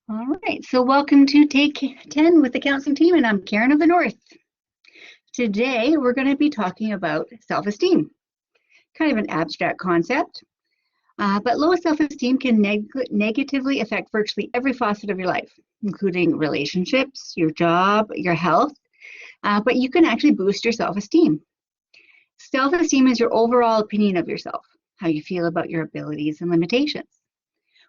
All right, so welcome to Take 10 with the counseling team, and I'm Karen of the North. Today, we're going to be talking about self-esteem, kind of an abstract concept, but low self-esteem can negatively affect virtually every facet of your life, including relationships, your job, your health, but you can actually boost your self-esteem. Self-esteem is your overall opinion of yourself, how you feel about your abilities and limitations.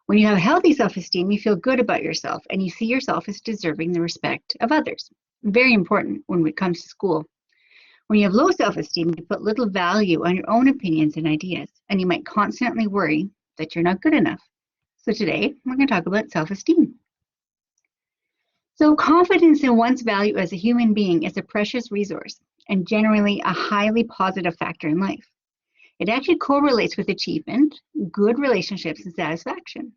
When you have healthy self-esteem, you feel good about yourself and you see yourself as deserving the respect of others. Very important when it comes to school. When you have low self-esteem, you put little value on your own opinions and ideas, and you might constantly worry that you're not good enough. So today, we're going to talk about self-esteem. So confidence in one's value as a human being is a precious resource and generally a highly positive factor in life. It actually correlates with achievement, good relationships, and satisfaction.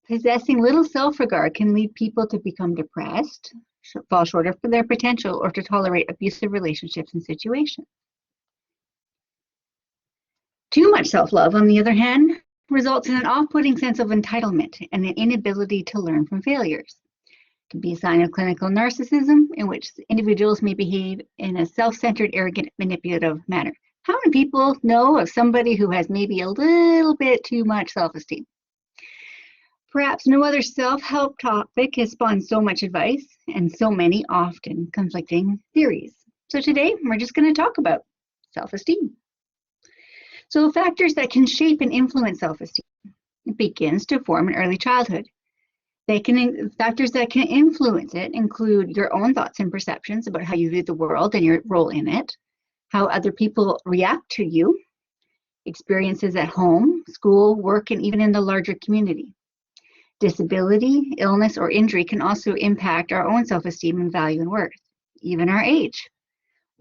Possessing little self-regard can lead people to become depressed, fall short of their potential, or to tolerate abusive relationships and situations. Too much self-love, on the other hand, results in an off-putting sense of entitlement and an inability to learn from failures. It can be a sign of clinical narcissism, in which individuals may behave in a self-centered, arrogant, manipulative manner. How many people know of somebody who has maybe a little bit too much self-esteem? Perhaps no other self-help topic has spawned so much advice and so many often conflicting theories. So today, we're just going to talk about self-esteem. So factors that can shape and influence self-esteem. It begins to form in early childhood. Factors that can influence it include your own thoughts and perceptions about how you view the world and your role in it, how other people react to you, experiences at home, school, work, and even in the larger community. Disability, illness, or injury can also impact our own self-esteem and value and worth, even our age.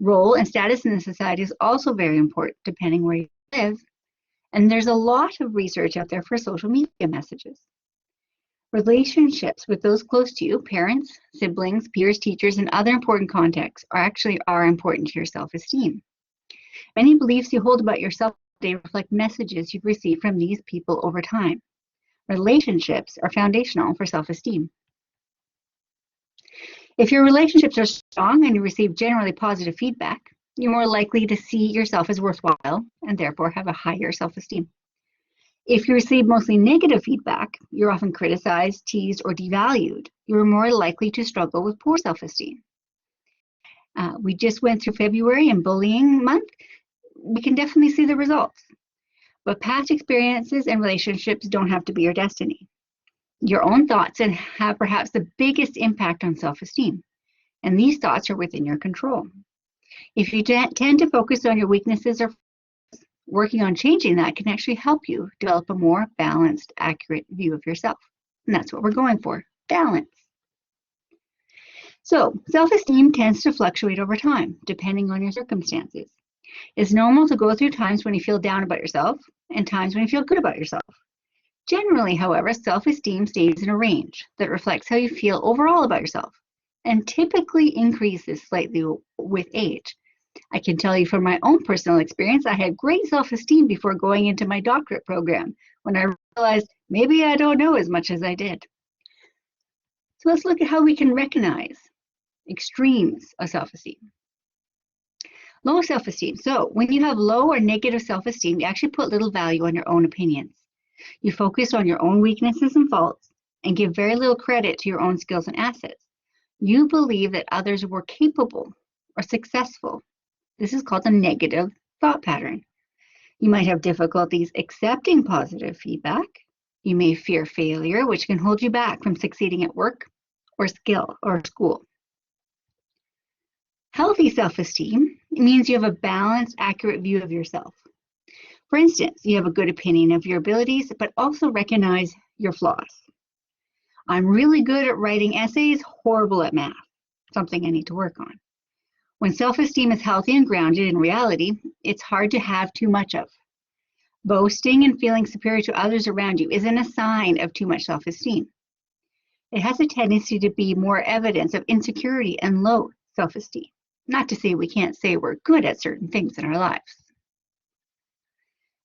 Role and status in the society is also very important depending where you live, and there's a lot of research out there for social media messages. Relationships with those close to you, parents, siblings, peers, teachers, and other important contexts are important to your self-esteem. Many beliefs you hold about yourself today reflect messages you've received from these people over time. Relationships are foundational for self-esteem. If your relationships are strong and you receive generally positive feedback, you're more likely to see yourself as worthwhile and therefore have a higher self-esteem. If you receive mostly negative feedback, you're often criticized, teased, or devalued. You're more likely to struggle with poor self-esteem. We just went through February and bullying month. We can definitely see the results. But past experiences and relationships don't have to be your destiny. Your own thoughts have perhaps the biggest impact on self-esteem, and these thoughts are within your control. If you tend to focus on your weaknesses or working on changing that can actually help you develop a more balanced, accurate view of yourself. And that's what we're going for, balance. So self-esteem tends to fluctuate over time, depending on your circumstances. It's normal to go through times when you feel down about yourself and times when you feel good about yourself. Generally, however, self-esteem stays in a range that reflects how you feel overall about yourself and typically increases slightly with age. I can tell you from my own personal experience, I had great self-esteem before going into my doctorate program when I realized maybe I don't know as much as I did. So let's look at how we can recognize extremes of self-esteem. Low self-esteem. So when you have low or negative self-esteem, you actually put little value on your own opinions. You focus on your own weaknesses and faults and give very little credit to your own skills and assets. You believe that others were capable or successful. This is called a negative thought pattern. You might have difficulties accepting positive feedback. You may fear failure, which can hold you back from succeeding at work or school. Healthy self-esteem means you have a balanced, accurate view of yourself. For instance, you have a good opinion of your abilities, but also recognize your flaws. I'm really good at writing essays, horrible at math, something I need to work on. When self-esteem is healthy and grounded in reality, it's hard to have too much of. Boasting and feeling superior to others around you isn't a sign of too much self-esteem. It has a tendency to be more evidence of insecurity and low self-esteem. Not to say we can't say we're good at certain things in our lives.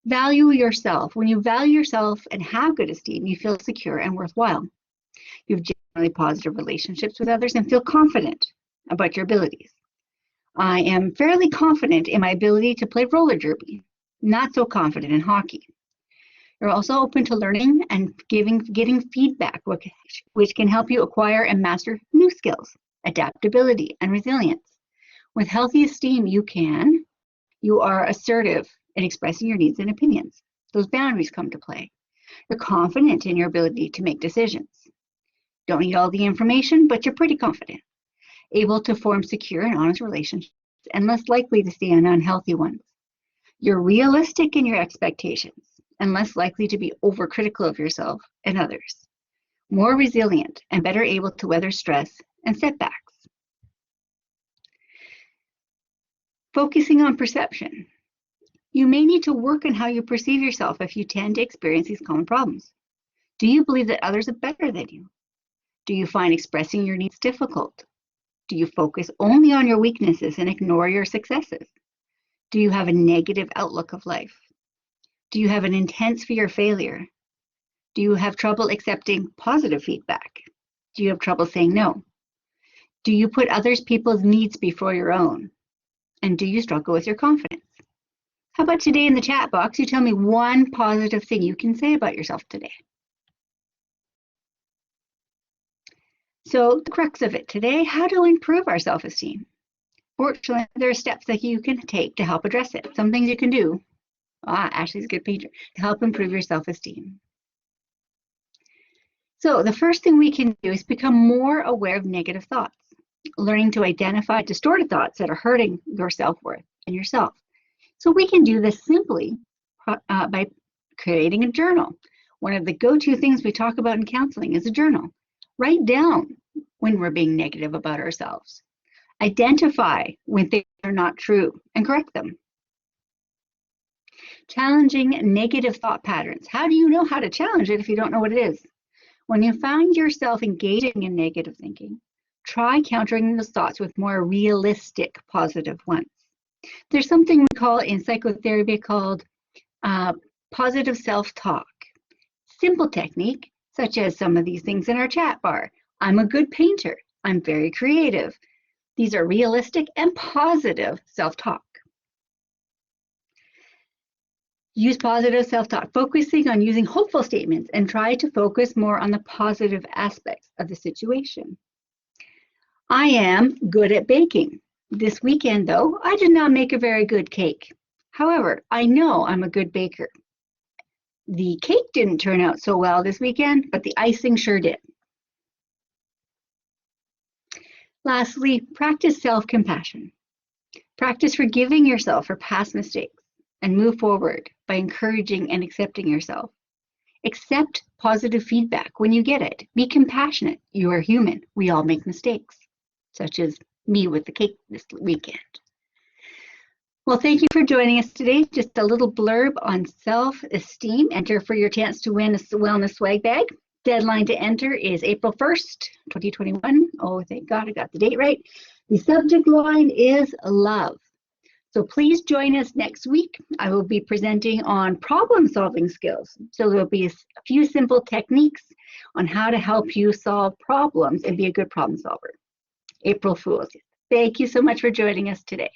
Value yourself. When you value yourself and have good esteem, you feel secure and worthwhile. You have generally positive relationships with others and feel confident about your abilities. I am fairly confident in my ability to play roller derby, not so confident in hockey. You're also open to learning and getting feedback, which can help you acquire and master new skills, adaptability, and resilience. With healthy esteem, you are assertive in expressing your needs and opinions. Those boundaries come to play. You're confident in your ability to make decisions. Don't need all the information, but you're pretty confident. Able to form secure and honest relationships and less likely to stay in unhealthy ones. You're realistic in your expectations and less likely to be overcritical of yourself and others. More resilient and better able to weather stress and setbacks. Focusing on perception. You may need to work on how you perceive yourself if you tend to experience these common problems. Do you believe that others are better than you? Do you find expressing your needs difficult? Do you focus only on your weaknesses and ignore your successes? Do you have a negative outlook of life? Do you have an intense fear of failure? Do you have trouble accepting positive feedback? Do you have trouble saying no? Do you put other people's needs before your own? And do you struggle with your confidence? How about today in the chat box, you tell me one positive thing you can say about yourself today. So the crux of it today, how to improve our self-esteem. Fortunately, there are steps that you can take to help address it. Some things you can do. Ashley's a good painter. To help improve your self-esteem. So the first thing we can do is become more aware of negative thoughts. Learning to identify distorted thoughts that are hurting your self-worth and yourself. So we can do this simply by creating a journal. One of the go-to things we talk about in counseling is a journal. Write down when we're being negative about ourselves. Identify when things are not true and correct them. Challenging negative thought patterns. How do you know how to challenge it if you don't know what it is? When you find yourself engaging in negative thinking, try countering those thoughts with more realistic positive ones. There's something we call in psychotherapy called positive self-talk. Simple technique, such as some of these things in our chat bar. I'm a good painter. I'm very creative. These are realistic and positive self-talk. Use positive self-talk, focusing on using hopeful statements and try to focus more on the positive aspects of the situation. I am good at baking. This weekend, though, I did not make a very good cake. However, I know I'm a good baker. The cake didn't turn out so well this weekend, but the icing sure did. Lastly, practice self-compassion. Practice forgiving yourself for past mistakes and move forward by encouraging and accepting yourself. Accept positive feedback when you get it. Be compassionate. You are human. We all make mistakes, such as me with the cake this weekend. Well, thank you for joining us today. Just a little blurb on self-esteem. Enter for your chance to win a wellness swag bag. Deadline to enter is April 1st, 2021. Oh, thank God I got the date right. The subject line is love. So please join us next week. I will be presenting on problem-solving skills. So there'll be a few simple techniques on how to help you solve problems and be a good problem solver. April Fools. Thank you so much for joining us today.